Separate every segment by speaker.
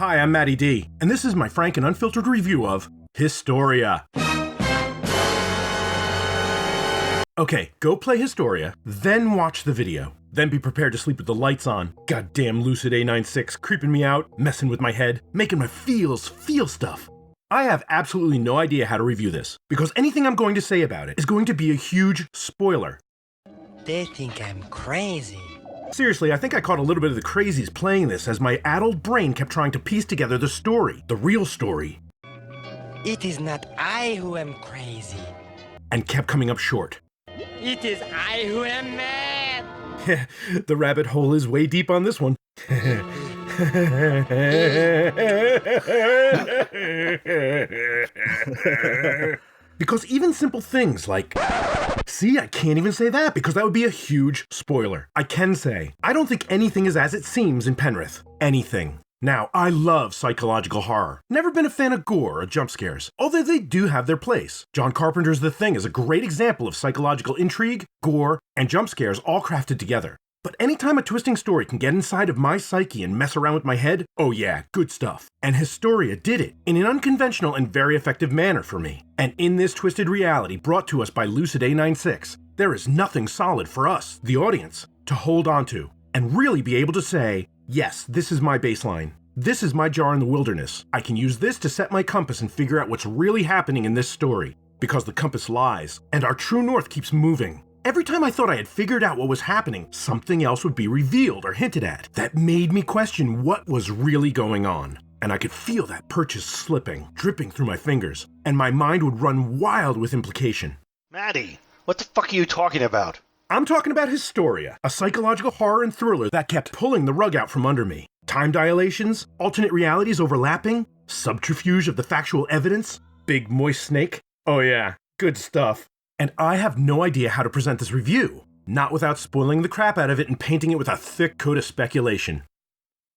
Speaker 1: Hi, I'm Matty D, and this is my frank and unfiltered review of Historia. Okay, go play Historia, then watch the video. Then be prepared to sleep with the lights on. Goddamn Lucid A96 creeping me out, messing with my head, making my feels feel stuff. I have absolutely no idea how to review this, because anything I'm going to say about it is going to be a huge spoiler.
Speaker 2: They think I'm crazy.
Speaker 1: Seriously, I think I caught a little bit of the crazies playing this as my addled brain kept trying to piece together the story, the real story.
Speaker 2: It is not I who am crazy.
Speaker 1: And kept coming up short.
Speaker 2: It is I who am mad.
Speaker 1: The rabbit hole is way deep on this one. Because even simple things like... See, I can't even say that because that would be a huge spoiler. I can say, I don't think anything is as it seems in Penrith. Anything. Now, I love psychological horror. Never been a fan of gore or jump scares, although they do have their place. John Carpenter's The Thing is a great example of psychological intrigue, gore, and jump scares all crafted together. But anytime a twisting story can get inside of my psyche and mess around with my head, oh yeah, good stuff. And Historia did it in an unconventional and very effective manner for me. And in this twisted reality brought to us by Lucid A96, there is nothing solid for us, the audience, to hold on to and really be able to say, yes, this is my baseline. This is my jar in the wilderness. I can use this to set my compass and figure out what's really happening in this story. Because the compass lies, and our true north keeps moving. Every time I thought I had figured out what was happening, something else would be revealed or hinted at. That made me question what was really going on. And I could feel that purchase slipping, dripping through my fingers, and my mind would run wild with implication.
Speaker 3: Matty, what the fuck are you talking about?
Speaker 1: I'm talking about Historia, a psychological horror and thriller that kept pulling the rug out from under me. Time dilations, alternate realities overlapping, subterfuge of the factual evidence, big moist snake. Oh yeah, good stuff. And I have no idea how to present this review, not without spoiling the crap out of it and painting it with a thick coat of speculation.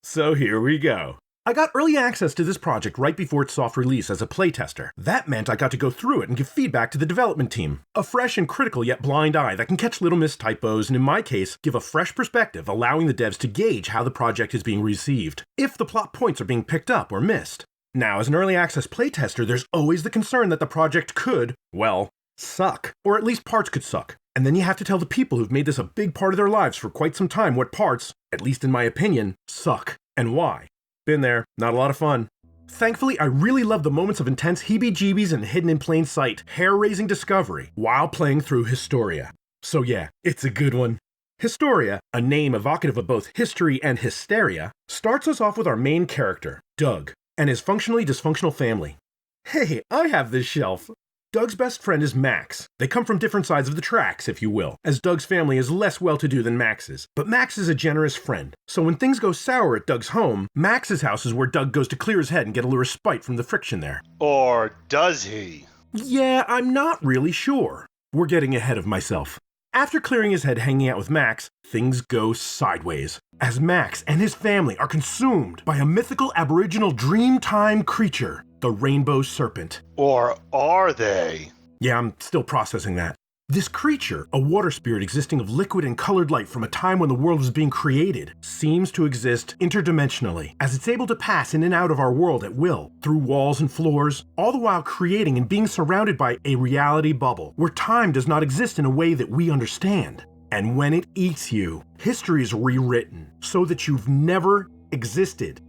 Speaker 1: So here we go. I got early access to this project right before its soft release as a playtester. That meant I got to go through it and give feedback to the development team. A fresh and critical yet blind eye that can catch little missed typos and in my case, give a fresh perspective allowing the devs to gauge how the project is being received, if the plot points are being picked up or missed. Now, as an early access playtester, there's always the concern that the project could, well, suck. Or at least parts could suck. And then you have to tell the people who've made this a big part of their lives for quite some time what parts, at least in my opinion, suck. And why. Been there, not a lot of fun. Thankfully, I really love the moments of intense heebie-jeebies and hidden in plain sight, hair-raising discovery while playing through Historia. So yeah, it's a good one. Historia, a name evocative of both history and hysteria, starts us off with our main character, Doug, and his functionally dysfunctional family. Hey, I have this shelf. Doug's best friend is Max. They come from different sides of the tracks, if you will, as Doug's family is less well-to-do than Max's. But Max is a generous friend, so when things go sour at Doug's home, Max's house is where Doug goes to clear his head and get a little respite from the friction there.
Speaker 3: Or does he?
Speaker 1: Yeah, I'm not really sure. We're getting ahead of myself. After clearing his head hanging out with Max, things go sideways, as Max and his family are consumed by a mythical aboriginal dreamtime creature, the Rainbow Serpent.
Speaker 3: Or are they?
Speaker 1: Yeah, I'm still processing that. This creature, a water spirit existing of liquid and colored light from a time when the world was being created, seems to exist interdimensionally, as it's able to pass in and out of our world at will, through walls and floors, all the while creating and being surrounded by a reality bubble, where time does not exist in a way that we understand. And when it eats you, history is rewritten, so that you've never existed.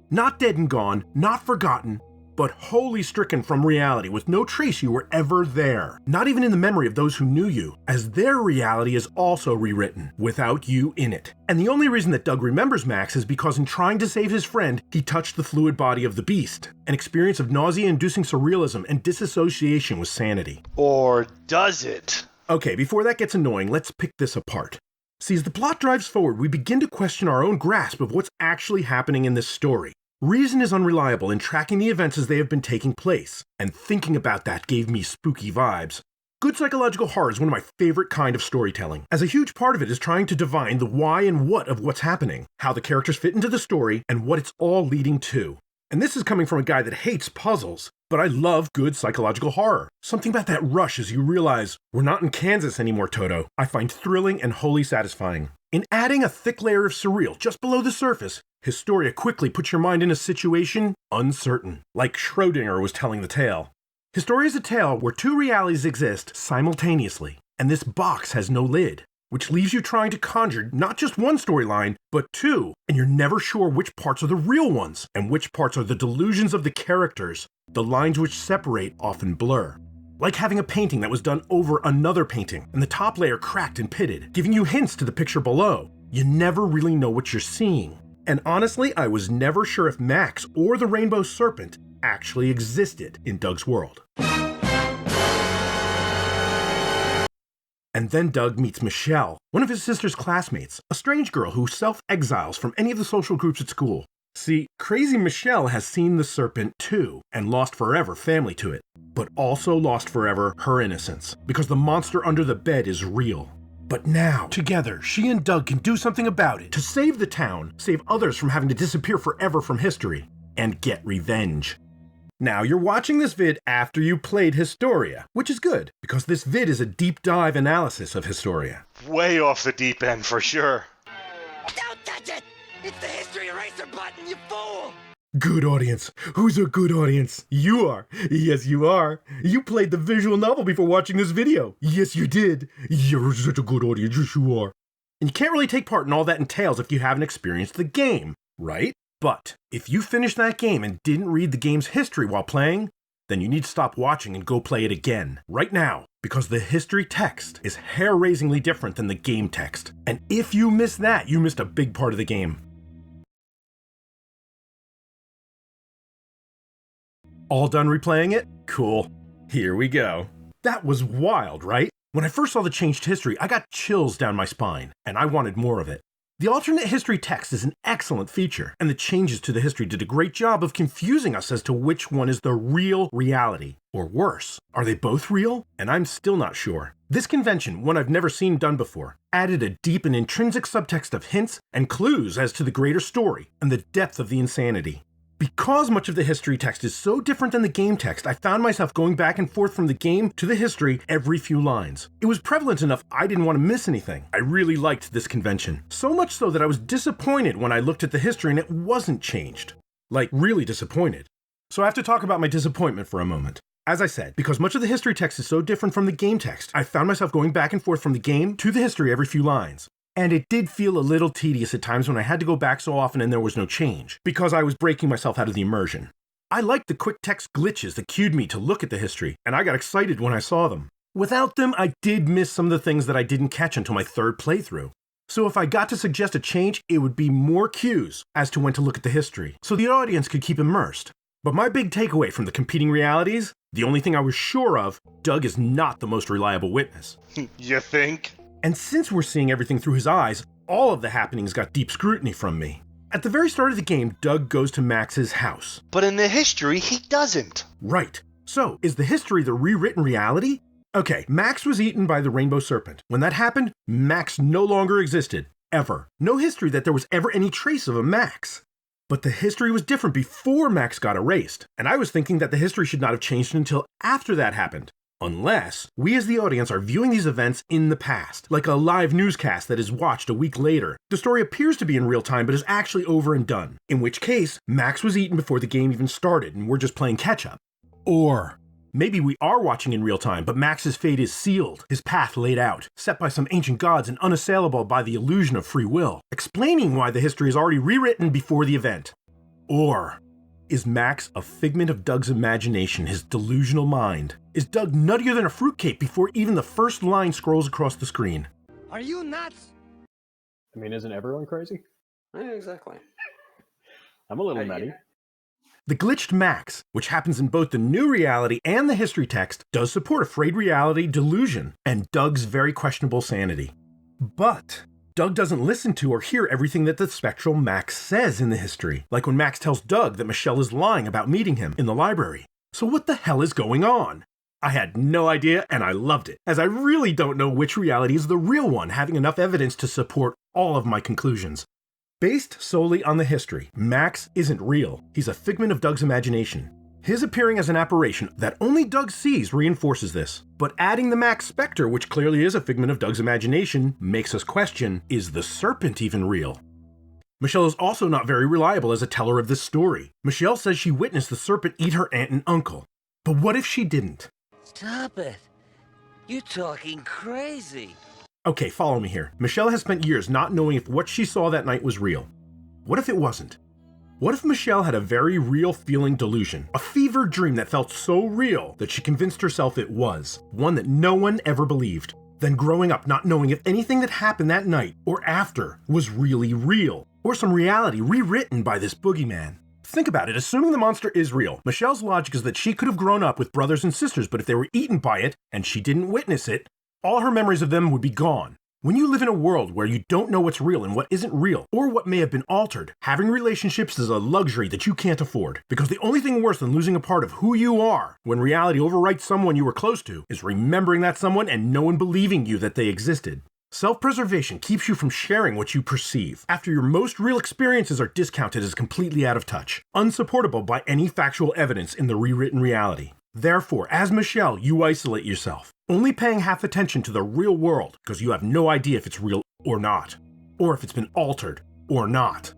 Speaker 1: Not dead and gone, not forgotten, but wholly stricken from reality with no trace you were ever there. Not even in the memory of those who knew you, as their reality is also rewritten, without you in it. And the only reason that Doug remembers Max is because in trying to save his friend, he touched the fluid body of the beast, an experience of nausea-inducing surrealism and disassociation with sanity.
Speaker 3: Or does it?
Speaker 1: Okay, before that gets annoying, let's pick this apart. See, as the plot drives forward, we begin to question our own grasp of what's actually happening in this story. Reason is unreliable in tracking the events as they have been taking place, and thinking about that gave me spooky vibes. Good psychological horror is one of my favorite kind of storytelling, as a huge part of it is trying to divine the why and what of what's happening, how the characters fit into the story, and what it's all leading to. And this is coming from a guy that hates puzzles, but I love good psychological horror. Something about that rush as you realize, we're not in Kansas anymore, Toto, I find thrilling and wholly satisfying. In adding a thick layer of surreal just below the surface, Historia quickly puts your mind in a situation uncertain, like Schrödinger was telling the tale. Historia is a tale where two realities exist simultaneously, and this box has no lid, which leaves you trying to conjure not just one storyline, but two, and you're never sure which parts are the real ones, and which parts are the delusions of the characters. The lines which separate often blur. Like having a painting that was done over another painting, and the top layer cracked and pitted, giving you hints to the picture below. You never really know what you're seeing. And honestly, I was never sure if Max or the Rainbow Serpent actually existed in Doug's world. And then Doug meets Michelle, one of his sister's classmates, a strange girl who self-exiles from any of the social groups at school. See, crazy Michelle has seen the serpent too, and lost forever family to it, but also lost forever her innocence, because the monster under the bed is real. But now, together, she and Doug can do something about it to save the town, save others from having to disappear forever from history, and get revenge. Now, you're watching this vid after you played Historia, which is good, because this vid is a deep dive analysis of Historia.
Speaker 3: Way off the deep end for sure.
Speaker 2: Don't touch it! It's the history eraser button, you fool!
Speaker 1: Good audience. Who's a good audience? You are. Yes, you are. You played the visual novel before watching this video. Yes, you did. You're such a good audience. Yes, you are. And you can't really take part in all that entails if you haven't experienced the game, right? But if you finished that game and didn't read the game's history while playing, then you need to stop watching and go play it again, right now, because the history text is hair-raisingly different than the game text. And if you miss that, you missed a big part of the game. All done replaying it? Cool. Here we go. That was wild, right? When I first saw the changed history, I got chills down my spine, and I wanted more of it. The alternate history text is an excellent feature, and the changes to the history did a great job of confusing us as to which one is the real reality. Or worse, are they both real? And I'm still not sure. This convention, one I've never seen done before, added a deep and intrinsic subtext of hints and clues as to the greater story and the depth of the insanity. Because much of the history text is so different than the game text, I found myself going back and forth from the game to the history every few lines. It was prevalent enough I didn't want to miss anything. I really liked this convention. So much so that I was disappointed when I looked at the history and it wasn't changed. Like, really disappointed. So I have to talk about my disappointment for a moment. As I said, because much of the history text is so different from the game text, I found myself going back and forth from the game to the history every few lines. And it did feel a little tedious at times when I had to go back so often and there was no change, because I was breaking myself out of the immersion. I liked the quick text glitches that cued me to look at the history, and I got excited when I saw them. Without them, I did miss some of the things that I didn't catch until my third playthrough. So if I got to suggest a change, it would be more cues as to when to look at the history, so the audience could keep immersed. But my big takeaway from the competing realities, the only thing I was sure of, Doug is not the most reliable witness.
Speaker 3: You think?
Speaker 1: And since we're seeing everything through his eyes, all of the happenings got deep scrutiny from me. At the very start of the game, Doug goes to Max's house.
Speaker 3: But in the history, he doesn't.
Speaker 1: Right. So, is the history the rewritten reality? Okay, Max was eaten by the Rainbow Serpent. When that happened, Max no longer existed. Ever. No history that there was ever any trace of a Max. But the history was different before Max got erased, and I was thinking that the history should not have changed until after that happened. Unless we as the audience are viewing these events in the past, like a live newscast that is watched a week later. The story appears to be in real time, but is actually over and done. In which case, Max was eaten before the game even started, and we're just playing catch-up. Or maybe we are watching in real time, but Max's fate is sealed, his path laid out, set by some ancient gods and unassailable by the illusion of free will, explaining why the history is already rewritten before the event. Or is Max a figment of Doug's imagination, his delusional mind? Is Doug nuttier than a fruitcake before even the first line scrolls across the screen?
Speaker 2: Are you nuts?
Speaker 4: I mean, isn't everyone crazy?
Speaker 5: Yeah, exactly.
Speaker 4: I'm a little nutty.
Speaker 1: The glitched Max, which happens in both the new reality and the history text, does support a frayed reality delusion and Doug's very questionable sanity. But Doug doesn't listen to or hear everything that the spectral Max says in the history, like when Max tells Doug that Michelle is lying about meeting him in the library. So what the hell is going on? I had no idea, and I loved it, as I really don't know which reality is the real one, having enough evidence to support all of my conclusions. Based solely on the history, Max isn't real. He's a figment of Doug's imagination. His appearing as an apparition that only Doug sees reinforces this. But adding the Max specter, which clearly is a figment of Doug's imagination, makes us question, is the serpent even real? Michelle is also not very reliable as a teller of this story. Michelle says she witnessed the serpent eat her aunt and uncle. But what if she didn't?
Speaker 2: Stop it. You're talking crazy.
Speaker 1: Okay, follow me here. Michelle has spent years not knowing if what she saw that night was real. What if it wasn't? What if Michelle had a very real feeling delusion? A fever dream that felt so real that she convinced herself it was. One that no one ever believed. Then growing up not knowing if anything that happened that night or after was really real. Or some reality rewritten by this boogeyman. Think about it, assuming the monster is real, Michelle's logic is that she could have grown up with brothers and sisters, but if they were eaten by it, and she didn't witness it, all her memories of them would be gone. When you live in a world where you don't know what's real and what isn't real, or what may have been altered, having relationships is a luxury that you can't afford. Because the only thing worse than losing a part of who you are, when reality overwrites someone you were close to, is remembering that someone and no one believing you that they existed. Self-preservation keeps you from sharing what you perceive, after your most real experiences are discounted as completely out of touch, unsupportable by any factual evidence in the rewritten reality. Therefore, as Michelle, you isolate yourself, only paying half attention to the real world because you have no idea if it's real or not, or if it's been altered or not.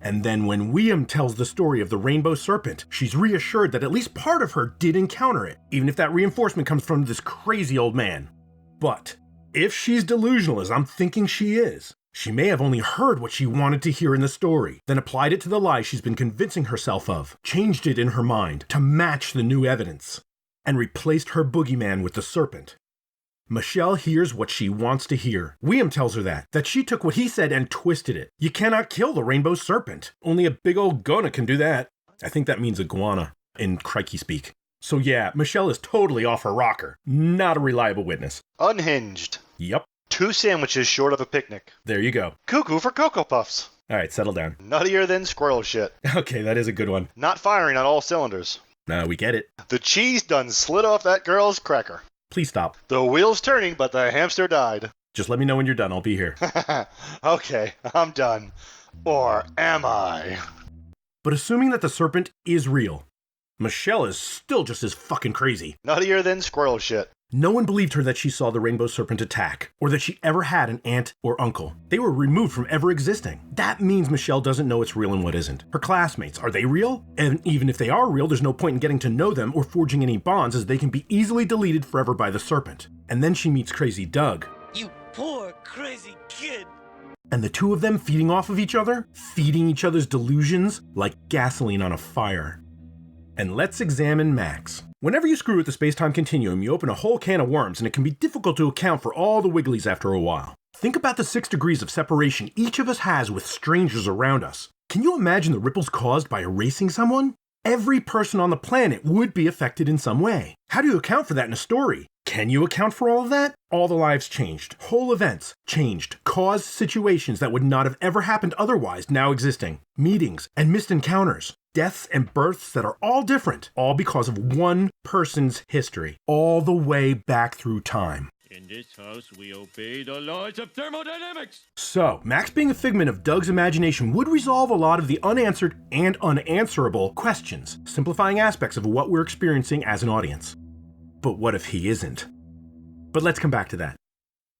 Speaker 1: And then when William tells the story of the rainbow serpent, she's reassured that at least part of her did encounter it, even if that reinforcement comes from this crazy old man. But if she's delusional, as I'm thinking she is, she may have only heard what she wanted to hear in the story, then applied it to the lie she's been convincing herself of, changed it in her mind to match the new evidence, and replaced her boogeyman with the serpent. Michelle hears what she wants to hear. William tells her that she took what he said and twisted it. You cannot kill the rainbow serpent. Only a big old goanna can do that. I think that means iguana in crikey speak. So yeah, Michelle is totally off her rocker. Not a reliable witness.
Speaker 3: Unhinged.
Speaker 1: Yep.
Speaker 3: 2 sandwiches short of a picnic.
Speaker 1: There you go.
Speaker 3: Cuckoo for Cocoa Puffs.
Speaker 1: Alright, settle down.
Speaker 3: Nuttier than squirrel shit.
Speaker 1: Okay, that is a good one.
Speaker 3: Not firing on all cylinders.
Speaker 1: We get it.
Speaker 3: The cheese done slid off that girl's cracker.
Speaker 1: Please stop.
Speaker 3: The wheel's turning, but the hamster died.
Speaker 1: Just let me know when you're done, I'll be here.
Speaker 3: Okay, I'm done. Or am I?
Speaker 1: But assuming that the serpent is real, Michelle is still just as fucking crazy.
Speaker 3: Nuttier than squirrel shit.
Speaker 1: No one believed her that she saw the rainbow serpent attack, or that she ever had an aunt or uncle. They were removed from ever existing. That means Michelle doesn't know what's real and what isn't. Her classmates, are they real? And even if they are real, there's no point in getting to know them or forging any bonds, as they can be easily deleted forever by the serpent. And then she meets crazy Doug.
Speaker 2: You poor crazy kid.
Speaker 1: And the two of them feeding off of each other, feeding each other's delusions like gasoline on a fire. And let's examine Max. Whenever you screw with the space-time continuum, you open a whole can of worms, and it can be difficult to account for all the wigglies after a while. Think about the 6 degrees of separation each of us has with strangers around us. Can you imagine the ripples caused by erasing someone? Every person on the planet would be affected in some way. How do you account for that in a story? Can you account for all of that? All the lives changed. Whole events changed. Caused situations that would not have ever happened otherwise now existing. Meetings and missed encounters. Deaths and births that are all different. All because of one person's history. All the way back through time.
Speaker 5: In this house, we obey the laws of thermodynamics.
Speaker 1: So, Max being a figment of Doug's imagination would resolve a lot of the unanswered and unanswerable questions, simplifying aspects of what we're experiencing as an audience. But what if he isn't? But let's come back to that.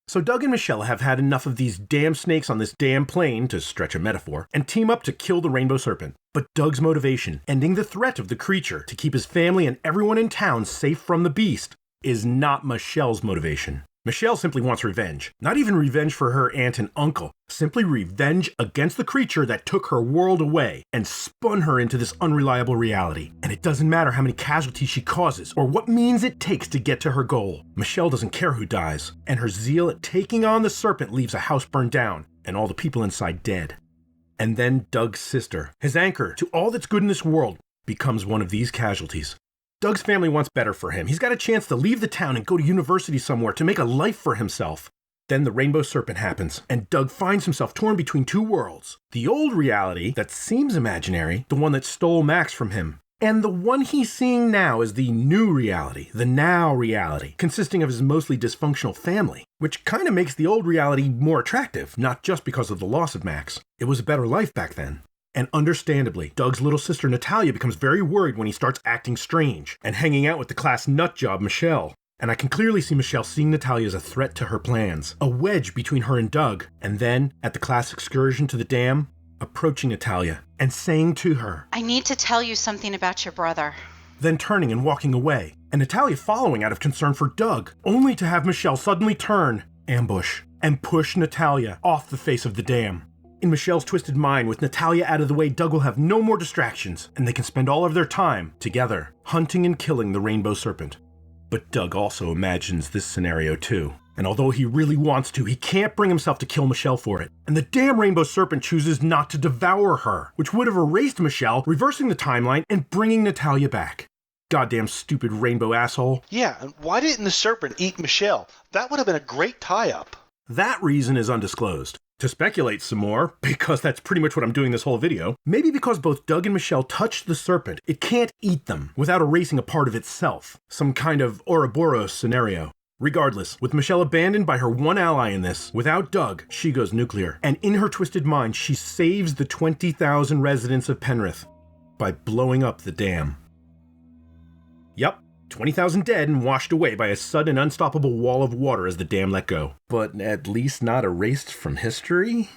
Speaker 1: So Doug and Michelle have had enough of these damn snakes on this damn plane, to stretch a metaphor, and team up to kill the rainbow serpent. But Doug's motivation, ending the threat of the creature to keep his family and everyone in town safe from the beast, is not Michelle's motivation. Michelle simply wants revenge. Not even revenge for her aunt and uncle. Simply revenge against the creature that took her world away and spun her into this unreliable reality. And it doesn't matter how many casualties she causes or what means it takes to get to her goal. Michelle doesn't care who dies, and her zeal at taking on the serpent leaves a house burned down and all the people inside dead. And then Doug's sister, his anchor to all that's good in this world, becomes one of these casualties. Doug's family wants better for him. He's got a chance to leave the town and go to university somewhere to make a life for himself. Then the rainbow serpent happens, and Doug finds himself torn between two worlds. The old reality that seems imaginary, the one that stole Max from him, And the one he's seeing now is the new reality, the now reality, consisting of his mostly dysfunctional family, which kind of makes the old reality more attractive, not just because of the loss of Max. It was a better life back then. And understandably, Doug's little sister Natalia becomes very worried when he starts acting strange and hanging out with the class nutjob Michelle. And I can clearly see Michelle seeing Natalia as a threat to her plans, a wedge between her and Doug, and then, at the class excursion to the dam, approaching Natalia and saying to her,
Speaker 6: I need to tell you something about your brother.
Speaker 1: Then turning and walking away, and Natalia following out of concern for Doug, only to have Michelle suddenly turn, ambush, and push Natalia off the face of the dam. In Michelle's twisted mind, with Natalia out of the way, Doug will have no more distractions, and they can spend all of their time together, hunting and killing the rainbow serpent. But Doug also imagines this scenario too. And although he really wants to, he can't bring himself to kill Michelle for it. And the damn rainbow serpent chooses not to devour her, which would have erased Michelle, reversing the timeline and bringing Natalia back. Goddamn stupid rainbow asshole.
Speaker 3: Yeah, and why didn't the serpent eat Michelle? That would have been a great tie-up.
Speaker 1: That reason is undisclosed. To speculate some more, because that's pretty much what I'm doing this whole video, maybe because both Doug and Michelle touched the serpent, it can't eat them without erasing a part of itself. Some kind of Ouroboros scenario. Regardless, with Michelle abandoned by her one ally in this, without Doug, she goes nuclear. And in her twisted mind, she saves the 20,000 residents of Penrith by blowing up the dam. Yup, 20,000 dead and washed away by a sudden unstoppable wall of water as the dam let go. But at least not erased from history?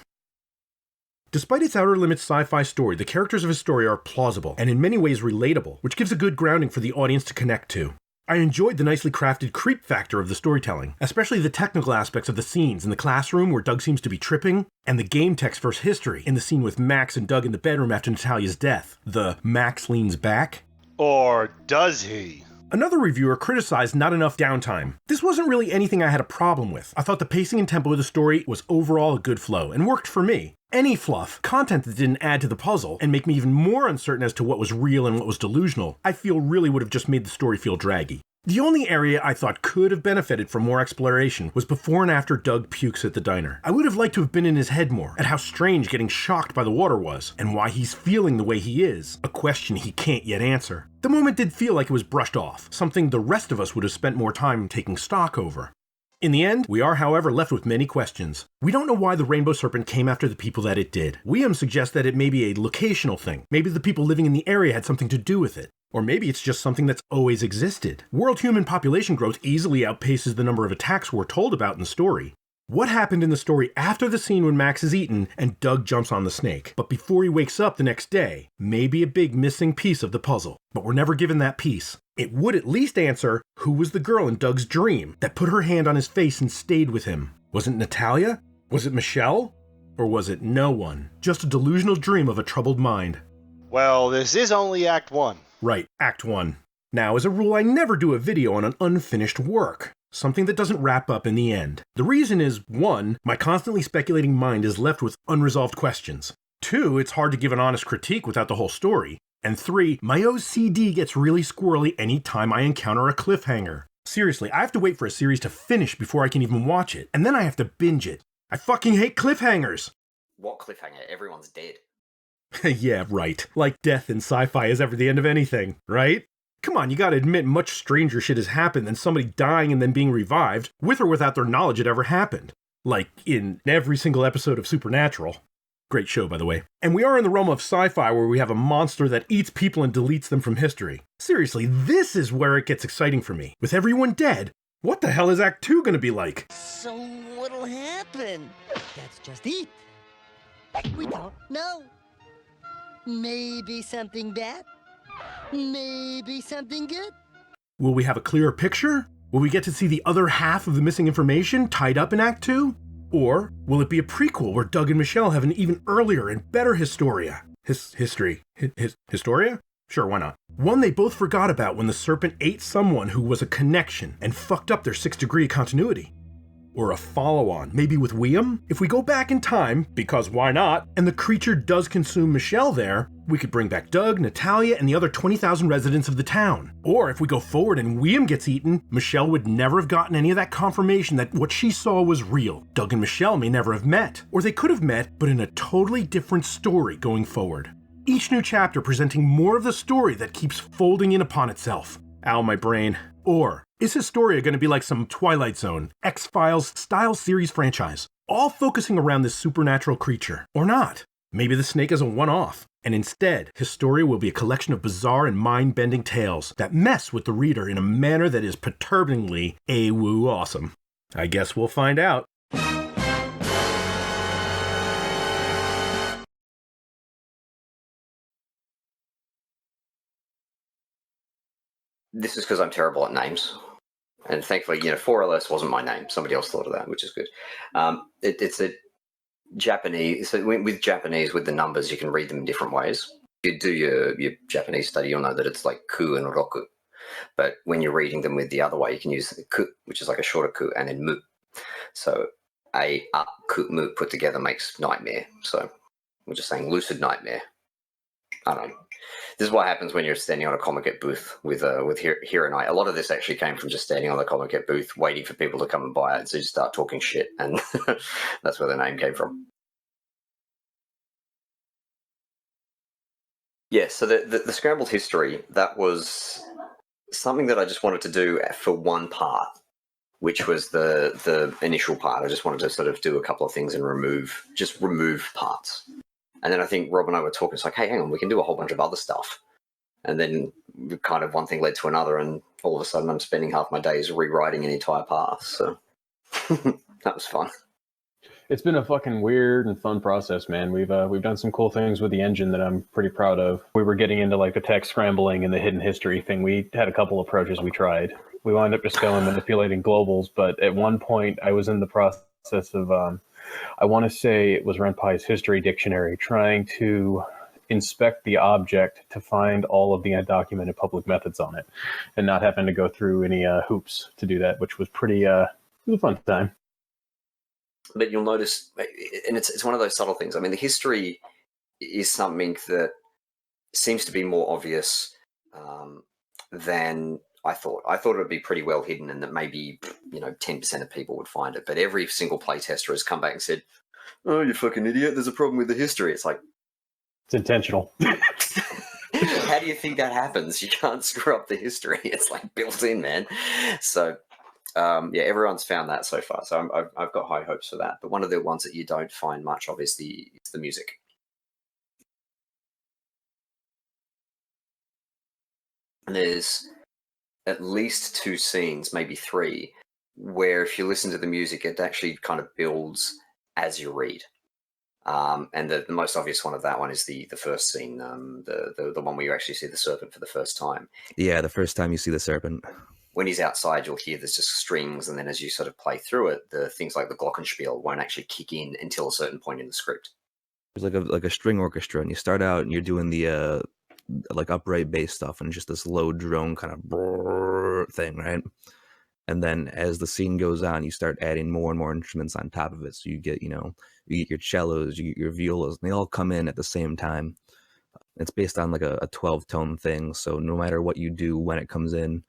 Speaker 1: Despite its outer limits sci-fi story, the characters of Historia are plausible and in many ways relatable, which gives a good grounding for the audience to connect to. I enjoyed the nicely crafted creep factor of the storytelling, especially the technical aspects of the scenes in the classroom where Doug seems to be tripping, and the game text versus history in the scene with Max and Doug in the bedroom after Natalia's death. The Max leans back.
Speaker 3: Or does he?
Speaker 1: Another reviewer criticized not enough downtime. This wasn't really anything I had a problem with. I thought the pacing and tempo of the story was overall a good flow and worked for me. Any fluff, content that didn't add to the puzzle and make me even more uncertain as to what was real and what was delusional, I feel really would have just made the story feel draggy. The only area I thought could have benefited from more exploration was before and after Doug pukes at the diner. I would have liked to have been in his head more, at how strange getting shocked by the water was, and why he's feeling the way he is, a question he can't yet answer. The moment did feel like it was brushed off, something the rest of us would have spent more time taking stock over. In the end, we are, however, left with many questions. We don't know why the rainbow serpent came after the people that it did. William suggests that it may be a locational thing. Maybe the people living in the area had something to do with it. Or maybe it's just something that's always existed. World human population growth easily outpaces the number of attacks we're told about in the story. What happened in the story after the scene when Max is eaten and Doug jumps on the snake, but before he wakes up the next day, may be a big missing piece of the puzzle. But we're never given that piece. It would at least answer who was the girl in Doug's dream that put her hand on his face and stayed with him. Was it Natalia? Was it Michelle? Or was it no one? Just a delusional dream of a troubled mind.
Speaker 3: Well, this is only Act 1.
Speaker 1: Right, Act 1. Now, as a rule, I never do a video on an unfinished work. Something that doesn't wrap up in the end. The reason is, 1, my constantly speculating mind is left with unresolved questions. 2, it's hard to give an honest critique without the whole story. And 3, my OCD gets really squirrely anytime I encounter a cliffhanger. Seriously, I have to wait for a series to finish before I can even watch it, and then I have to binge it. I fucking hate cliffhangers!
Speaker 7: What cliffhanger? Everyone's dead.
Speaker 1: Yeah, right. Like death in sci-fi is ever the end of anything, right? Come on, you gotta admit much stranger shit has happened than somebody dying and then being revived, with or without their knowledge it ever happened. Like in every single episode of Supernatural. Great show, by the way. And we are in the realm of sci-fi where we have a monster that eats people and deletes them from history. Seriously, this is where it gets exciting for me. With everyone dead, what the hell is Act 2 gonna be like?
Speaker 2: So what'll happen? That's just it. We don't know. Maybe something bad. Maybe something good.
Speaker 1: Will we have a clearer picture? Will we get to see the other half of the missing information tied up in Act 2? Or will it be a prequel where Doug and Michelle have an even earlier and better Historia? Historia? Sure, why not? One they both forgot about when the serpent ate someone who was a connection and fucked up their 6th degree continuity. Or a follow-on, maybe with William? If we go back in time, because why not, and the creature does consume Michelle there, we could bring back Doug, Natalia, and the other 20,000 residents of the town. Or if we go forward and William gets eaten, Michelle would never have gotten any of that confirmation that what she saw was real. Doug and Michelle may never have met. Or they could have met, but in a totally different story going forward. Each new chapter presenting more of the story that keeps folding in upon itself. Ow, my brain. Or is Historia going to be like some Twilight Zone, X-Files style series franchise, all focusing around this supernatural creature? Or not? Maybe the snake is a one-off, and instead, Historia will be a collection of bizarre and mind-bending tales that mess with the reader in a manner that is perturbingly A-woo awesome. I guess we'll find out.
Speaker 7: This is because I'm terrible at names. And thankfully, 4LS wasn't my name. Somebody else thought of that, which is good. It's a Japanese. So with Japanese, with the numbers, you can read them in different ways. If you do your Japanese study, you'll know that it's like ku and roku. But when you're reading them with the other way, you can use the ku, which is like a shorter ku, and then mu. So ku mu put together makes nightmare. So we're just saying lucid nightmare. I don't know. This is what happens when you're standing on a Comic Get booth with Here and I. A lot of this actually came from just standing on the Comic Get booth, waiting for people to come and buy it. So you start talking shit, and that's where the name came from. Yeah, so the scrambled history, that was something that I just wanted to do for one part, which was the initial part. I just wanted to sort of do a couple of things and remove parts. And then I think Rob and I were talking, it's like, hey, hang on, we can do a whole bunch of other stuff. And then kind of one thing led to another, and all of a sudden I'm spending half my days rewriting an entire path. So that was fun.
Speaker 4: It's been a fucking weird and fun process, man. We've done some cool things with the engine that I'm pretty proud of. We were getting into like the text scrambling and the hidden history thing. We had a couple approaches we tried. We wound up just going manipulating globals, but at one point I was in the process of I want to say it was Renpai's History Dictionary, trying to inspect the object to find all of the undocumented public methods on it, and not having to go through any hoops to do that, which was pretty, it was a fun time.
Speaker 7: But you'll notice, and it's one of those subtle things. I mean, the history is something that seems to be more obvious than I thought. I thought it would be pretty well hidden, and that maybe 10% of people would find it. But every single playtester has come back and said, "Oh, you fucking idiot! There's a problem with the history." It's like,
Speaker 4: it's intentional.
Speaker 7: How do you think that happens? You can't screw up the history. It's like built in, man. So, yeah, everyone's found that so far. So I've got high hopes for that. But one of the ones that you don't find much of is the music. And there's at least 2 scenes, maybe 3, where if you listen to the music, it actually kind of builds as you read. And the most obvious one of that one is the first scene, the one where you actually see the serpent for the first time.
Speaker 8: Yeah, the first time you see the serpent.
Speaker 7: When he's outside, you'll hear there's just strings, and then as you sort of play through it, the things like the glockenspiel won't actually kick in until a certain point in the script.
Speaker 8: There's like a string orchestra, and you start out and you're doing the like upright bass stuff, and just this low drone kind of thing, right? And then as the scene goes on, you start adding more and more instruments on top of it. So you get, you get your cellos, you get your violas, and they all come in at the same time. It's based on like a 12-tone thing. So no matter what you do when it comes in,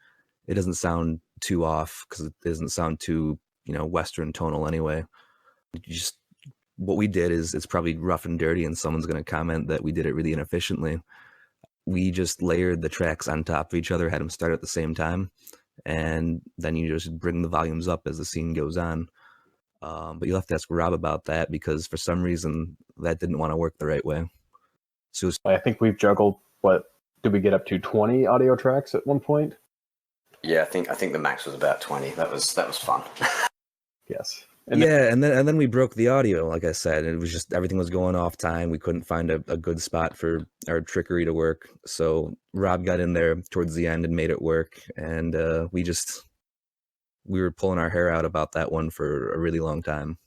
Speaker 8: it doesn't sound too off, because it doesn't sound too, Western tonal anyway. What we did is, it's probably rough and dirty, and someone's going to comment that we did it really inefficiently. We just layered the tracks on top of each other, had them start at the same time, and then you just bring the volumes up as the scene goes on. But you'll have to ask Rob about that, because for some reason that didn't want to work the right way. So
Speaker 4: I think we've juggled, what, did we get up to 20 audio tracks at one point?
Speaker 7: Yeah, I think the max was about 20. That was fun.
Speaker 4: Yes.
Speaker 8: And then we broke the audio, like I said. It was just, everything was going off time. We couldn't find a good spot for our trickery to work. So Rob got in there towards the end and made it work. And we were pulling our hair out about that one for a really long time.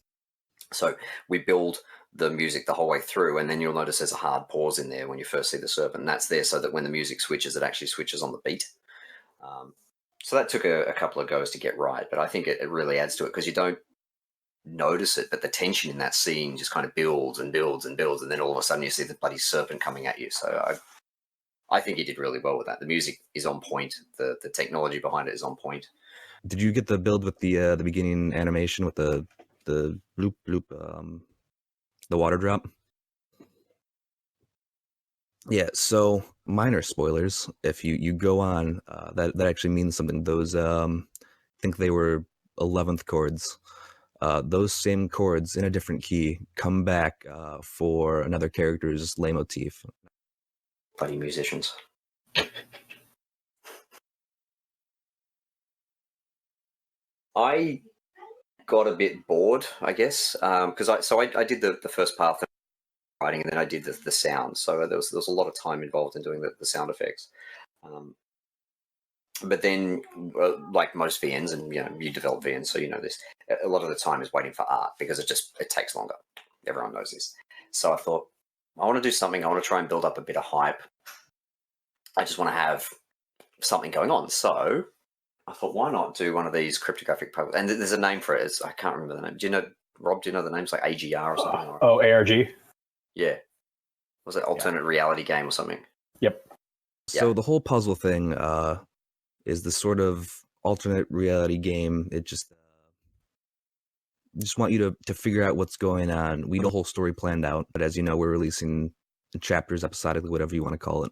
Speaker 8: So we build the music the whole way through, and then you'll notice there's a hard pause in there when you first see the serpent. And that's there so that when the music switches, it actually switches on the beat. So that took a couple of goes to get right, but I think it really adds to it, because you don't notice it, but the tension in that scene just kind of builds and builds and builds, and then all of a sudden you see the bloody serpent coming at you. So I think he did really well with that. The music is on point. The technology behind it is on point. Did you get the build with the beginning animation with the bloop bloop, the water drop? Yeah, so minor spoilers. If you go on, that actually means something. Those I think they were 11th chords. Those same chords in a different key come back for another character's leitmotif.
Speaker 7: Bloody musicians. I got a bit bored, I guess, because I did the first path of writing, and then I did the sound. So there was a lot of time involved in doing the sound effects. But then, like most VNs, and you develop VNs, so you know this. A lot of the time is waiting for art because it takes longer. Everyone knows this. So I thought, I want to do something. I want to try and build up a bit of hype. I just want to have something going on. So I thought, why not do one of these cryptographic puzzles? And there's a name for it. I can't remember the name. Do you know, Rob? Do you know the names, like AGR or something?
Speaker 4: Oh, ARG.
Speaker 7: Yeah. Was it alternate reality game or something?
Speaker 4: Yep.
Speaker 8: So the whole puzzle thing is the sort of alternate reality game. It just want you to figure out what's going on. We have the whole story planned out, but as you know, we're releasing chapters episodically, whatever you want to call it.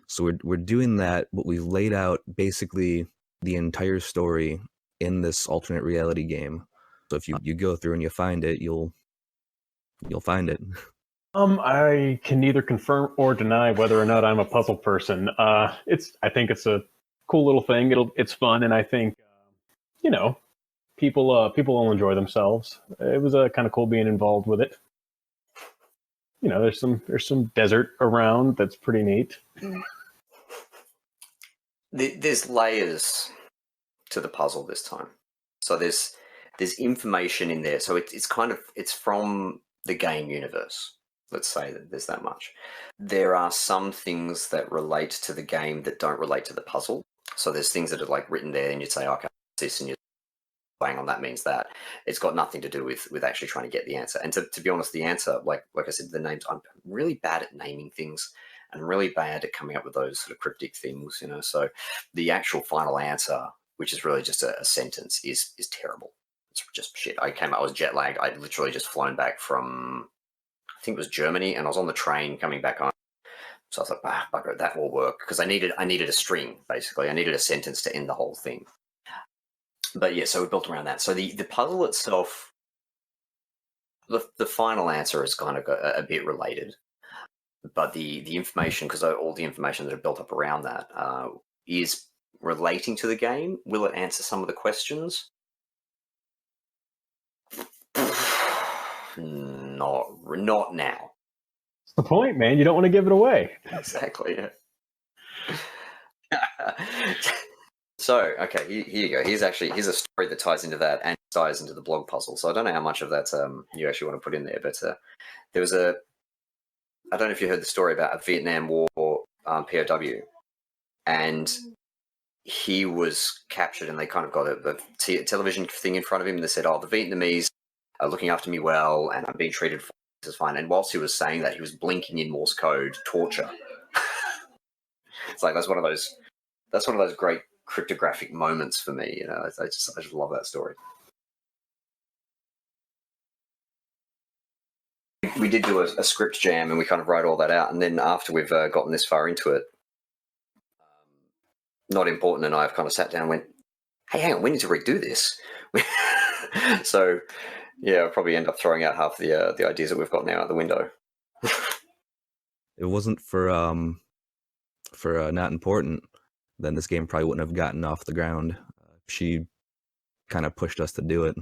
Speaker 8: So we're doing that, but we've laid out basically the entire story in this alternate reality game. So if you go through and you find it, you'll find it.
Speaker 4: I can neither confirm or deny whether or not I'm a puzzle person. I think it's a cool little thing. It's fun, and I think people will enjoy themselves. It was kind of cool being involved with it. There's some desert around that's pretty neat.
Speaker 7: There's layers to the puzzle this time. So there's information in there. So it's from the game universe. Let's say that there's that much. There are some things that relate to the game that don't relate to the puzzle. So there's things that are like written there, and you'd say, okay, this, and you're bang on, that means that. It's got nothing to do with actually trying to get the answer. And to be honest, the answer, like I said, the names, I'm really bad at naming things and really bad at coming up with those sort of cryptic things, So the actual final answer, which is really just a sentence, is terrible. It's just shit. I was jet lagged. I'd literally just flown back from, I think it was Germany, and I was on the train coming back home. So I was like, bugger, that will work, because I needed a string, basically. I needed a sentence to end the whole thing. But yeah, so we built around that. So the puzzle itself, the final answer is kind of a bit related, but the information, because all the information that are built up around that is relating to the game. Will it answer some of the questions? Not now.
Speaker 4: That's the point, man. You don't want to give it away.
Speaker 7: Exactly. Yeah. So, okay, here you go. Here's a story that ties into that and ties into the blog puzzle. So I don't know how much of that you actually want to put in there, but there was I don't know if you heard the story about a Vietnam War POW, and he was captured, and they kind of got a television thing in front of him, and they said, oh, the Vietnamese are looking after me well, and I'm being treated fine. This is fine. And whilst he was saying that, he was blinking in Morse code, torture. It's like that's one of those great cryptographic moments for me. I just love that story. We did do a script jam, and we kind of wrote all that out. And then after we've gotten this far into it, Not Important and I have kind of sat down and went, hey, hang on, we need to redo this. So, yeah, I'll probably end up throwing out half the ideas that we've got now out the window.
Speaker 8: It wasn't for Not Important, then this game probably wouldn't have gotten off the ground. She kind of pushed us to do it.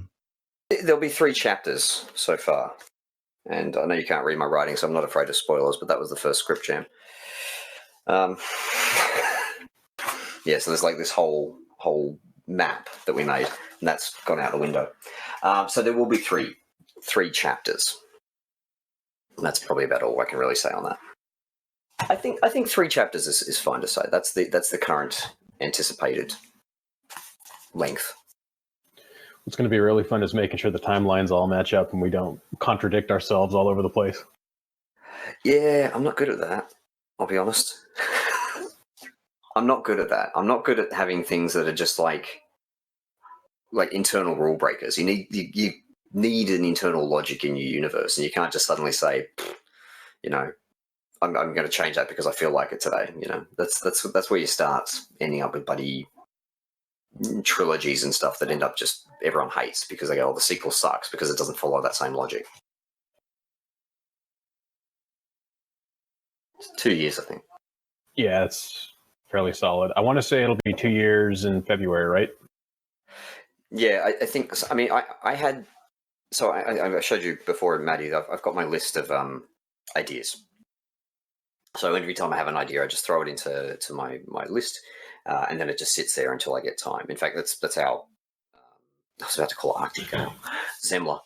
Speaker 7: There'll be 3 chapters so far. And I know you can't read my writing, so I'm not afraid of spoilers, but that was the first script jam. Yeah, so there's like this whole map that we made, and that's gone out the window. So there will be three chapters. And that's probably about all I can really say on that. I think 3 chapters is fine to say. That's the current anticipated length.
Speaker 4: What's going to be really fun is making sure the timelines all match up and we don't contradict ourselves all over the place.
Speaker 7: Yeah, I'm not good at that. I'll be honest. I'm not good at that. I'm not good at having things that are just like internal rule breakers. You need an internal logic in your universe, and you can't just suddenly say, I'm going to change that because I feel like it today. You know, that's where you start, ending up with bloody trilogies and stuff that end up just everyone hates because they go, "Oh, the sequel sucks," because it doesn't follow that same logic. It's 2 years, I think.
Speaker 4: Yeah, it's fairly solid. I want to say it'll be 2 years in February, right?
Speaker 7: Yeah, I think. I mean, I had. So I showed you before, Maddie. I've got my list of ideas. So every time I have an idea, I just throw it into my list, and then it just sits there until I get time. In fact, that's how I was about to call it Arctic Gale, Zemla.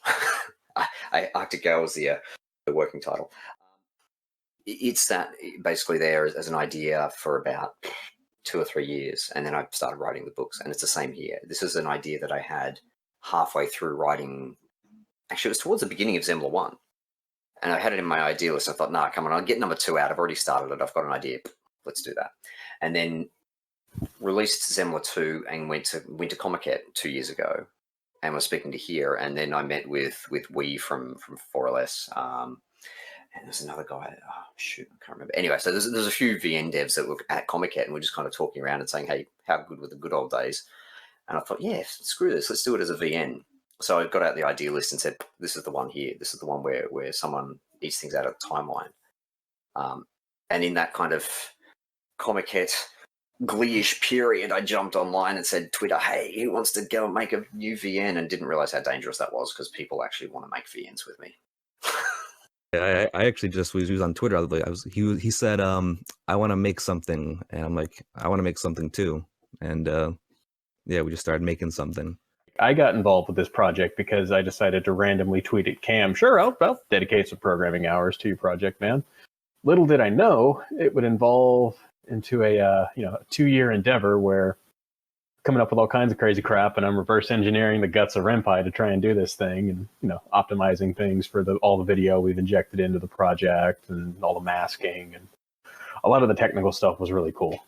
Speaker 7: Arctic Gale was the working title. It's that basically there as an idea for about 2 or 3 years, and then I started writing the books. And it's the same here. This is an idea that I had halfway through writing. Actually, it was towards the beginning of Zemla 1. And I had it in my idea list. I thought, nah, come on, I'll get number 2 out. I've already started it. I've got an idea. Let's do that. And then released Zemla 2 and went to Comiket 2 years ago and was speaking to here. And then I met with Wee from 4LS. And there's another guy. Oh, shoot, I can't remember. Anyway, so there's a few VN devs that were at Comiket and we're just kind of talking around and saying, hey, how good were the good old days? And I thought, yeah, screw this. Let's do it as a VN. So I got out the idea list and said, this is the one here. This is the one where someone eats things out of the timeline. And in that kind of Comiket glee-ish period, I jumped online and said, Twitter, hey, who wants to go and make a new VN? And didn't realize how dangerous that was because people actually want to make VNs with me.
Speaker 8: I actually just was on Twitter. He said, I want to make something. And I'm like, I want to make something too. And yeah, we just started making something.
Speaker 4: I got involved with this project because I decided to randomly tweet at Cam, sure, I'll dedicate some programming hours to your project, man. Little did I know it would involve into a 2-year endeavor where coming up with all kinds of crazy crap, and I'm reverse engineering the guts of Ren'Py to try and do this thing, and optimizing things for all the video we've injected into the project and all the masking, and a lot of the technical stuff was really cool.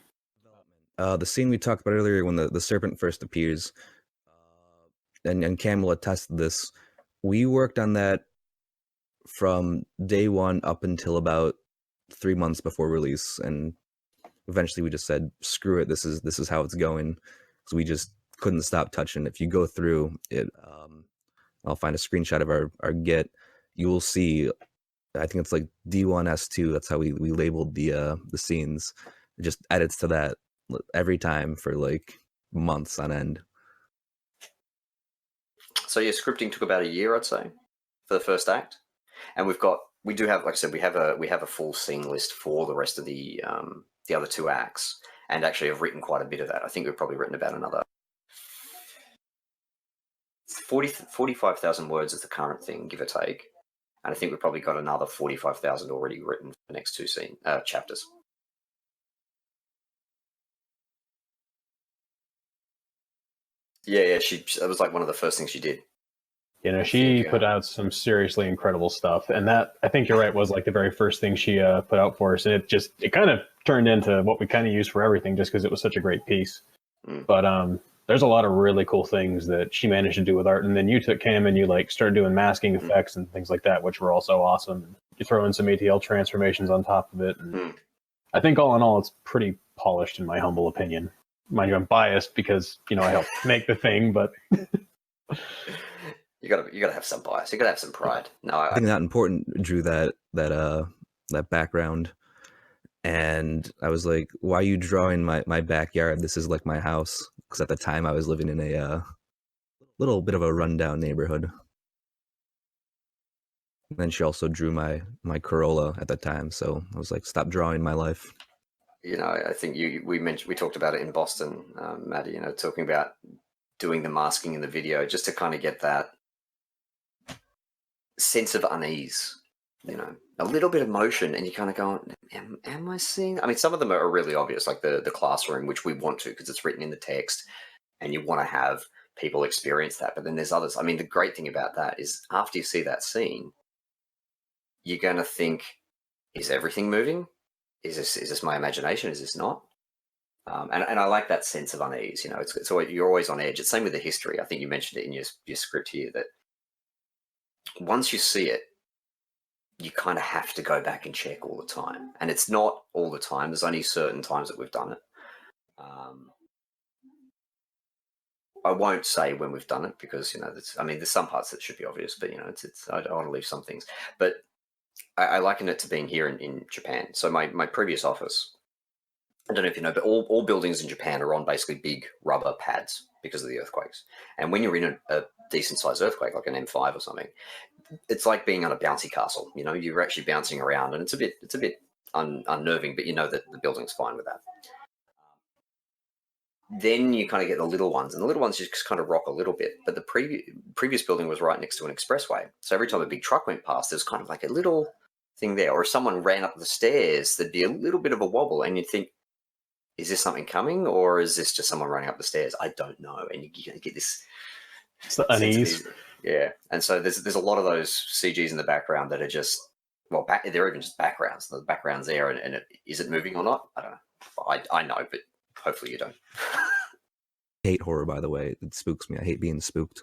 Speaker 8: The scene we talked about earlier when the serpent first appears, and Cam will attest to this, we worked on that from day one up until about 3 months before release, and eventually we just said, screw it, this is how it's going. So we just couldn't stop touching. If you go through it, I'll find a screenshot of our Git. You will see, I think it's like D1S2. That's how we labeled the scenes. It just edits to that every time for like months on end.
Speaker 7: So yeah, scripting took about a year, I'd say, for the first act. And we do have, like I said, we have a full scene list for the rest of the other 2 acts. And actually, I've written quite a bit of that. I think we've probably written about another 45,000 words is the current thing, give or take. And I think we've probably got another 45,000 already written for the next 2 chapters. Yeah, that was like one of the first things she did.
Speaker 4: She put out some seriously incredible stuff, and that, I think you're right, was like the very first thing she put out for us, and it kind of turned into what we kind of use for everything just because it was such a great piece. But there's a lot of really cool things that she managed to do with art, and then you took Cam and you started doing masking effects and things like that, which were also awesome. You throw in some ATL transformations on top of it, and I think all in all it's pretty polished in my humble opinion. Mind you, I'm biased because I helped make the thing, but
Speaker 7: You gotta have some bias. You gotta have some pride. No,
Speaker 8: I think that important, Drew, that background, and I was like, "Why are you drawing my backyard? This is like my house." Because at the time I was living in a little bit of a rundown neighborhood. And then she also drew my Corolla at the time, so I was like, "Stop drawing my life."
Speaker 7: I think we talked about it in Boston, Maddie. Talking about doing the masking in the video just to kind of get that sense of unease, a little bit of motion, and you kind of go, am I seeing? I mean, some of them are really obvious, like the classroom, which we want to because it's written in the text, and you want to have people experience that. But then there's others. I mean, the great thing about that is after you see that scene, you're going to think, is everything moving? Is this my imagination? Is this not? And I like that sense of unease. It's always, you're always on edge. It's same with the history. I think you mentioned it in your script here that once you see it, you kind of have to go back and check all the time. And it's not all the time. There's only certain times that we've done it. I won't say when we've done it because, there's some parts that should be obvious, but, I don't want to leave some things. But I liken it to being here in Japan. So my previous office, I don't know if you know, but all buildings in Japan are on basically big rubber pads because of the earthquakes. And when you're in a decent-sized earthquake, like an M5 or something, it's like being on a bouncy castle. You're actually bouncing around, and it's a bit unnerving, but you know that the building's fine with that. Then you kind of get the little ones, and the little ones just kind of rock a little bit. But the previous building was right next to an expressway, so every time a big truck went past, there was kind of like a little thing there. Or if someone ran up the stairs, there'd be a little bit of a wobble, and you'd think, is this something coming, or is this just someone running up the stairs? I don't know. And you get this...
Speaker 4: It's the unease.
Speaker 7: Yeah. And so there's a lot of those CGs in the background that are just, well, they're even just backgrounds. The background's there, and is it moving or not? I don't know. I know, but hopefully you don't.
Speaker 8: I hate horror, by the way. It spooks me. I hate being spooked.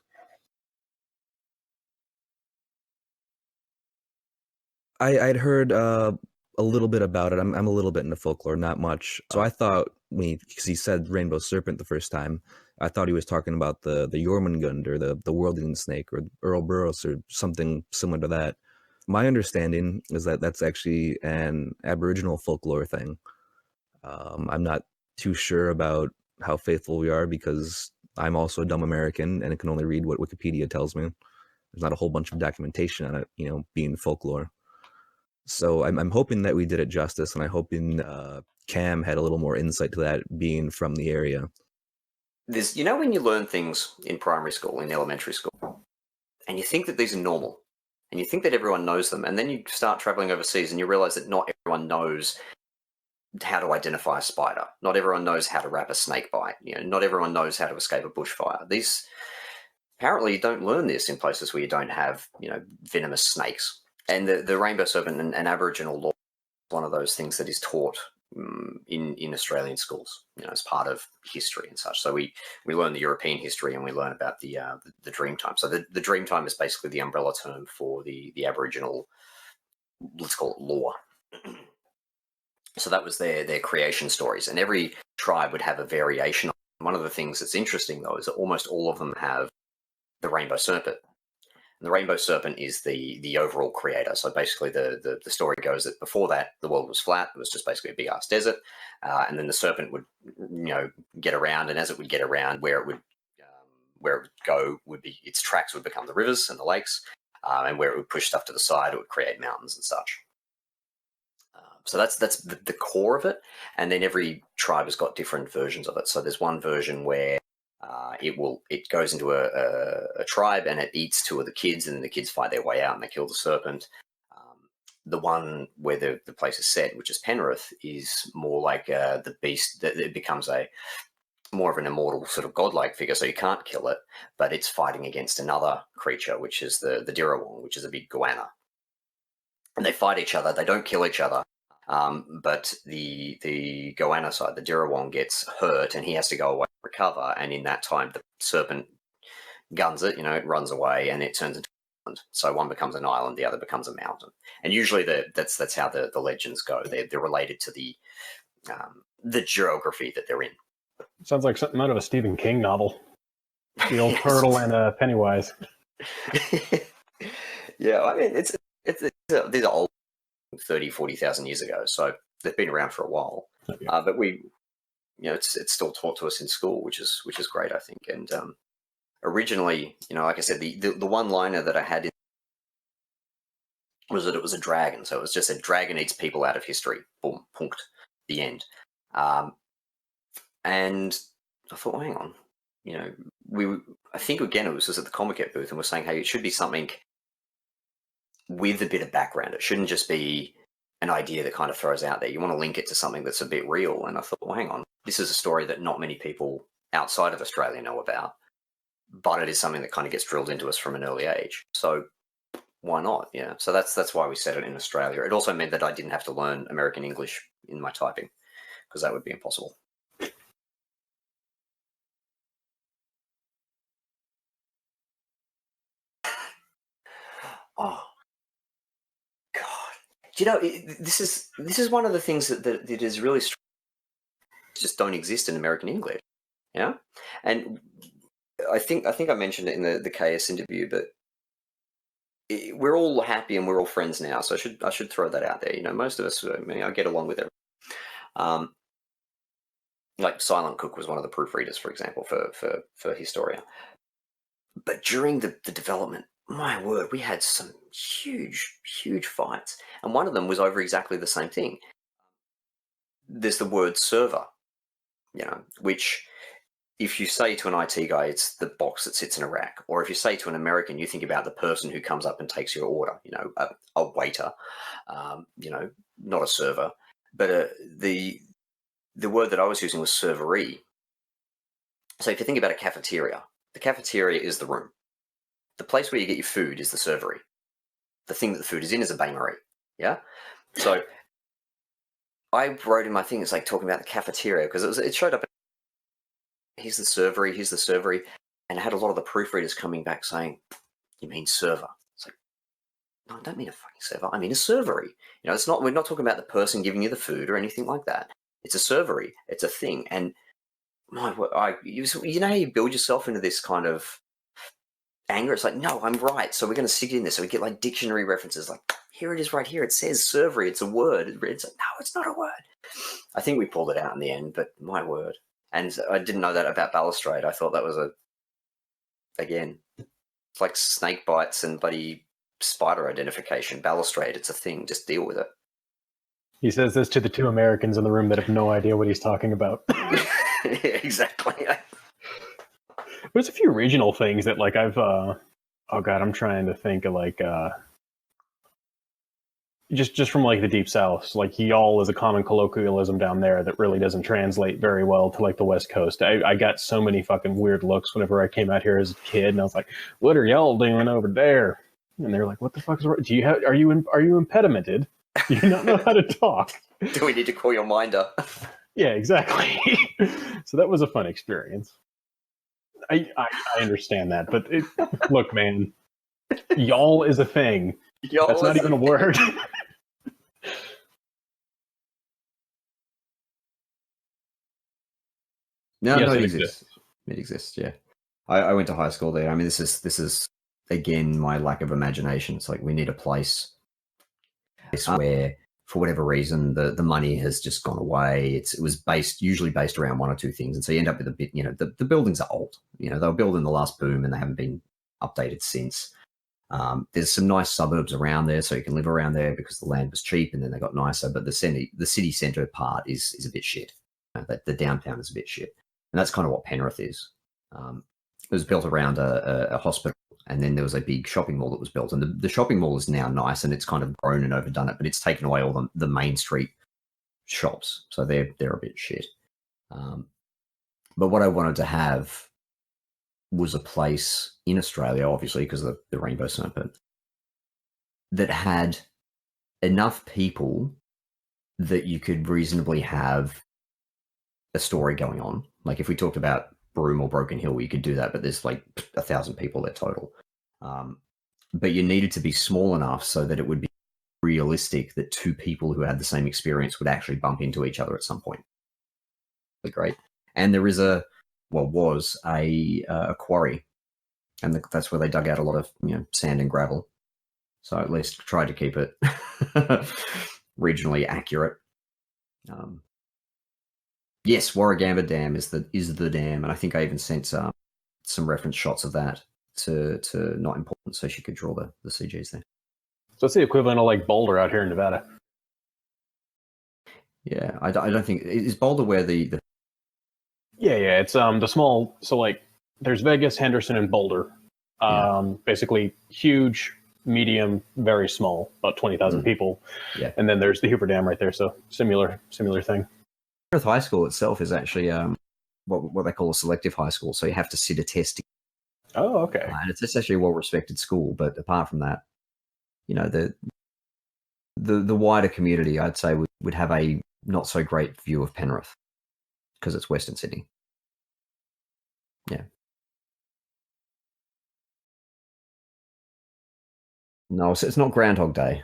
Speaker 8: I'd heard a little bit about it. I'm a little bit into folklore, not much. So I thought, because he said rainbow serpent the first time, I thought he was talking about the Jormungand or the world-eating snake or Ouroboros or something similar to that. My understanding is that that's actually an Aboriginal folklore thing. I'm not too sure about how faithful we are because I'm also a dumb American and I can only read what Wikipedia tells me. There's not a whole bunch of documentation on it, being folklore. So I'm hoping that we did it justice, and I'm hoping Cam had a little more insight to that being from the area.
Speaker 7: There's, when you learn things in primary school, in elementary school, and you think that these are normal, and you think that everyone knows them, and then you start traveling overseas and you realize that not everyone knows how to identify a spider. Not everyone knows how to wrap a snake bite. Not everyone knows how to escape a bushfire. Apparently you don't learn this in places where you don't have, venomous snakes. And the rainbow serpent and Aboriginal law is one of those things that is taught in Australian schools, as part of history and such. So we learn the European history and we learn about the Dreamtime. So the Dreamtime is basically the umbrella term for the Aboriginal, let's call it, lore. So that was their creation stories, and every tribe would have a variation. One of the things that's interesting, though, is that almost all of them have the rainbow serpent. And the rainbow serpent is the overall creator. So basically the story goes that before that, the world was flat. It was just basically a big-ass desert. And then the serpent would, get around, and as it would get around, where it would go would be, its tracks would become the rivers and the lakes, and where it would push stuff to the side, it would create mountains and such. So that's the core of it, and then every tribe has got different versions of it. So there's one version where it goes into a tribe and it eats two of the kids, and then the kids fight their way out and they kill the serpent. The one where the place is set, which is Penrith, is more like the beast. That it becomes more of an immortal sort of godlike figure, so you can't kill it, but it's fighting against another creature, which is the Dirawong, which is a big goanna. And they fight each other. They don't kill each other. But the goanna side, the Dirawong, gets hurt and he has to go away and recover. And in that time, the serpent guns it, it runs away and it turns into an island. So one becomes an island, the other becomes a mountain. And usually that's how the legends go. They're related to the geography that they're in.
Speaker 4: Sounds like something out of a Stephen King novel. The old turtle and Pennywise.
Speaker 7: Yeah, I mean, these are old, 30, 40,000 years ago, so they've been around for a while. But it's still taught to us in school, which is great, I think. And originally, like I said, the one-liner that I had was that it was a dragon. So it was just a dragon eats people out of history. Boom, punked, the end. And I thought, well, hang on, I think again it was just at the Comic booth, and we're saying, hey, it should be something with a bit of background. It shouldn't just be an idea that kind of throws out there. You want to link it to something that's a bit real. And I thought, well, hang on, this is a story that not many people outside of Australia know about, but it is something that kind of gets drilled into us from an early age. So why not? Yeah. So that's why we set it in Australia. It also meant that I didn't have to learn American English in my typing, because that would be impossible. Oh, God. Do you know, this is one of the things that is really just don't exist in American English. Yeah, and I think I mentioned it in the KS interview, but we're all happy and we're all friends now. So I should throw that out there. You know, most of us, I mean, I get along with everyone. Like Silent Cook was one of the proofreaders, for example, for Historia. But during the development, my word, we had some huge fights, and one of them was over exactly the same thing. There's the word server, you know, which if you say to an IT guy, it's the box that sits in a rack, or if you say to an American, you think about the person who comes up and takes your order, you know, a waiter, you know, not a server. But the word that I was using was servery. So if you think about a cafeteria, the cafeteria is the room. The place where you get your food is the servery. The thing that the food is in is a bain-marie. Yeah? So I wrote in my thing, it's like talking about the cafeteria, because it showed up. Here's the servery, and I had a lot of the proofreaders coming back saying, "You mean server?" It's like, no, I don't mean a fucking server. I mean a servery. You know, we're not talking about the person giving you the food or anything like that. It's a servery. It's a thing. And you know how you build yourself into this kind of anger? It's like, no, I'm right. So we're going to stick it in there. So we get like dictionary references. Like, here it is right here. It says servery. It's a word. It's like, no, it's not a word. I think we pulled it out in the end, but my word. And I didn't know that about balustrade. I thought that was again, it's like snake bites and bloody spider identification. Balustrade, it's a thing. Just deal with it.
Speaker 4: He says this to the two Americans in the room that have no idea what he's talking about.
Speaker 7: Yeah, exactly.
Speaker 4: There's a few regional things that, like, I've, oh god, I'm trying to think of, like, just from, like, the Deep South. Like, y'all is a common colloquialism down there that really doesn't translate very well to, like, the West Coast. I got so many fucking weird looks whenever I came out here as a kid, and I was like, what are y'all doing over there? And they're like, what the fuck is wrong? Are you impedimented? Do you not know how to talk?
Speaker 7: Do we need to call your minder?
Speaker 4: Yeah, exactly. So that was a fun experience. I understand that, but look, man, y'all is a thing.
Speaker 7: Y'all
Speaker 4: That's not even a word.
Speaker 9: No,
Speaker 4: Yes,
Speaker 9: no,
Speaker 4: it
Speaker 9: it exists. It exists. Yeah, I went to high school there. I mean, this is again my lack of imagination. It's like we need a place where, for whatever reason, the money has just gone away. It was usually based around one or two things, and so you end up with a bit. You know, the buildings are old. You know, they were built in the last boom, and they haven't been updated since. There's some nice suburbs around there, so you can live around there because the land was cheap, and then they got nicer. But the city centre part is a bit shit. The downtown is a bit shit, and that's kind of what Penrith is. It was built around a hospital, and then there was a big shopping mall that was built, and the shopping mall is now nice, and it's kind of grown and overdone it, but it's taken away all the main street shops, so they're a bit shit. But what I wanted to have was a place in Australia, obviously because of the rainbow sniper, that had enough people that you could reasonably have a story going on. Like if we talked about Broome or Broken Hill, you could do that, but there's like 1,000 people there total. But you needed to be small enough so that it would be realistic that two people who had the same experience would actually bump into each other at some point. Great. And there was a quarry, and that's where they dug out a lot of sand and gravel. So at least tried to keep it regionally accurate. Yes, Warragamba Dam is the dam, and I think I even sent some reference shots of that to Not Important, so she could draw the CGs there.
Speaker 4: So it's the equivalent of like Boulder out here in Nevada.
Speaker 9: Yeah, I don't think is Boulder where the
Speaker 4: Yeah, it's the small. So like, there's Vegas, Henderson, and Boulder. Basically huge, medium, very small, about 20,000 people.
Speaker 9: Yeah,
Speaker 4: and then there's the Hoover Dam right there. So similar thing.
Speaker 9: Perth High School itself is actually what they call a selective high school. So you have to sit a test.
Speaker 4: Oh, okay.
Speaker 9: And it's actually a well-respected school. But apart from that, the wider community, I'd say, would have a not so great view of Penrith because it's Western Sydney. Yeah. No, it's not Groundhog Day.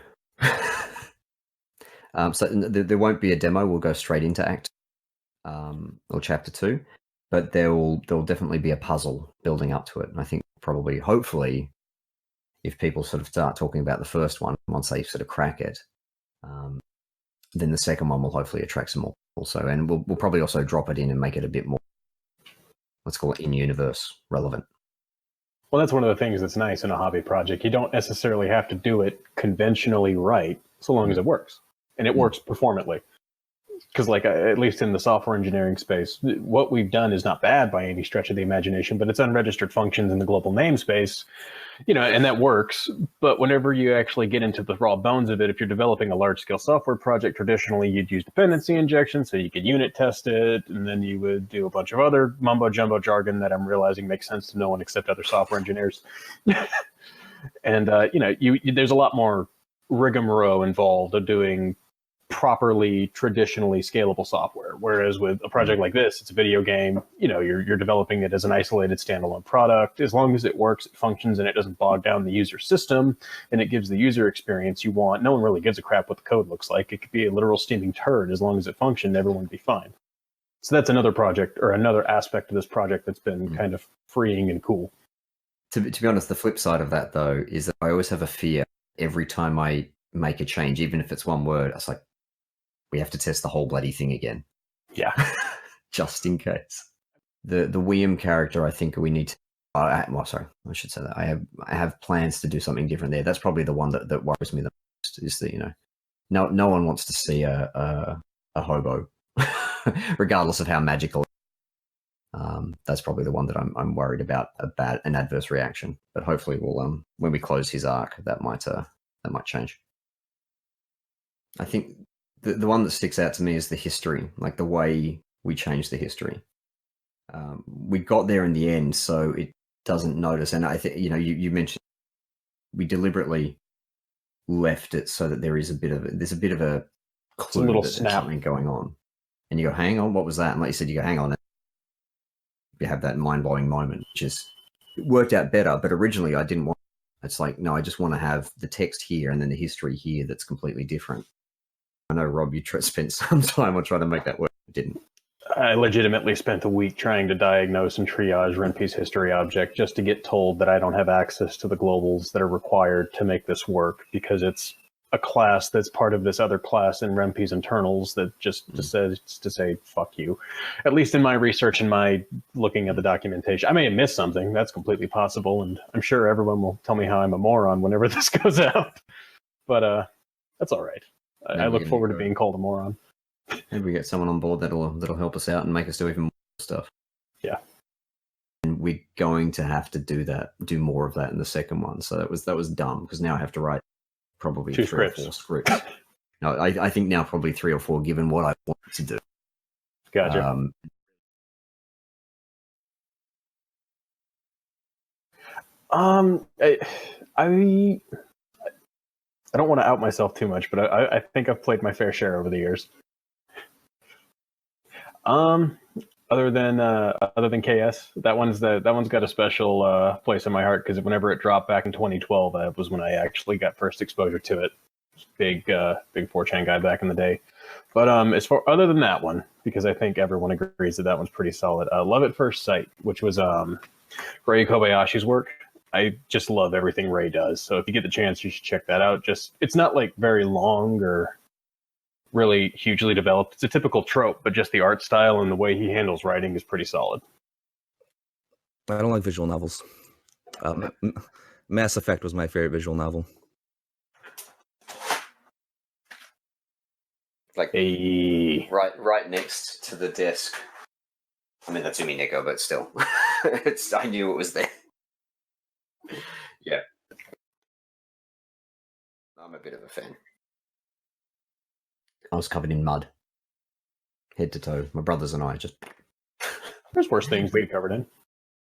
Speaker 9: So there won't be a demo. We'll go straight into Act or Chapter 2, but there'll definitely be a puzzle building up to it. And I think probably, hopefully, if people sort of start talking about the first one, once they sort of crack it, then the second one will hopefully attract some more also. And we'll probably also drop it in and make it a bit more, let's call it in-universe relevant.
Speaker 4: Well, that's one of the things that's nice in a hobby project. You don't necessarily have to do it conventionally right, so long as it works. And it works performantly. Because, like, at least in the software engineering space, what we've done is not bad by any stretch of the imagination, but it's unregistered functions in the global namespace, and that works. But whenever you actually get into the raw bones of it, if you're developing a large-scale software project, traditionally you'd use dependency injection so you could unit test it, and then you would do a bunch of other mumbo-jumbo jargon that I'm realizing makes sense to no one except other software engineers. And, there's a lot more rigmarole involved of doing properly traditionally scalable software, whereas with a project like this, it's a video game, you're developing it as an isolated standalone product. As long as it works, it functions, and it doesn't bog down the user system, and it gives the user experience you want, no one really gives a crap what the code looks like. It could be a literal steaming turd. As long as it functioned, everyone would be fine. So that's another project, or another aspect of this project that's been kind of freeing and cool.
Speaker 9: To be honest, the flip side of that, though, is that I always have a fear every time I make a change, even if it's one word. It's like, we have to test the whole bloody thing again.
Speaker 4: Yeah.
Speaker 9: Just in case. The William character, I think we need to... sorry, I should say that. I have plans to do something different there. That's probably the one that worries me the most, is that, no one wants to see a hobo, regardless of how magical. That's probably the one that I'm worried about, an adverse reaction. But hopefully we'll when we close his arc, that might change. I think the one that sticks out to me is the history, like the way we changed the history. We got there in the end, so it doesn't notice. And I think, you mentioned we deliberately left it so that there's a bit of a clue, that there's something going on. And you go, hang on, what was that? And like you said, you go, hang on. You have that mind-blowing moment, which is, it worked out better. But originally I didn't want, it's like, no, I just want to have the text here and then the history here that's completely different. I know, Rob, you spent some time on trying to make that work. It didn't.
Speaker 4: I legitimately spent a week trying to diagnose and triage Renpe's history object just to get told that I don't have access to the globals that are required to make this work, because it's a class that's part of this other class in Renpe's internals that just decides to say, fuck you. At least in my research and my looking at the documentation. I may have missed something. That's completely possible, and I'm sure everyone will tell me how I'm a moron whenever this goes out. But that's all right. I look forward to being called a moron.
Speaker 9: Maybe we get someone on board that'll help us out and make us do even more stuff.
Speaker 4: Yeah.
Speaker 9: And we're going to have to do more of that in the second one. So that was dumb, because now I have to write probably 3 or 4 scripts. No, I think now probably 3 or 4, given what I want to do.
Speaker 4: Gotcha. I don't want to out myself too much, but I think I've played my fair share over the years. Other than KS, that one's got a special place in my heart, because whenever it dropped back in 2012, that was when I actually got first exposure to it. Big 4chan guy back in the day. But as far other than that one, because I think everyone agrees that one's pretty solid. Love at First Sight, which was Ray Kobayashi's work. I just love everything Ray does. So if you get the chance, you should check that out. It's not like very long or really hugely developed. It's a typical trope, but just the art style and the way he handles writing is pretty solid.
Speaker 8: I don't like visual novels. Mass Effect was my favorite visual novel.
Speaker 7: Like right next to the disc. I mean, that's OmOneko, but still, I knew it was there. Yeah, I'm a bit of a fan.
Speaker 9: I was covered in mud, head to toe. My brothers and I just.
Speaker 4: There's worse things to be covered in.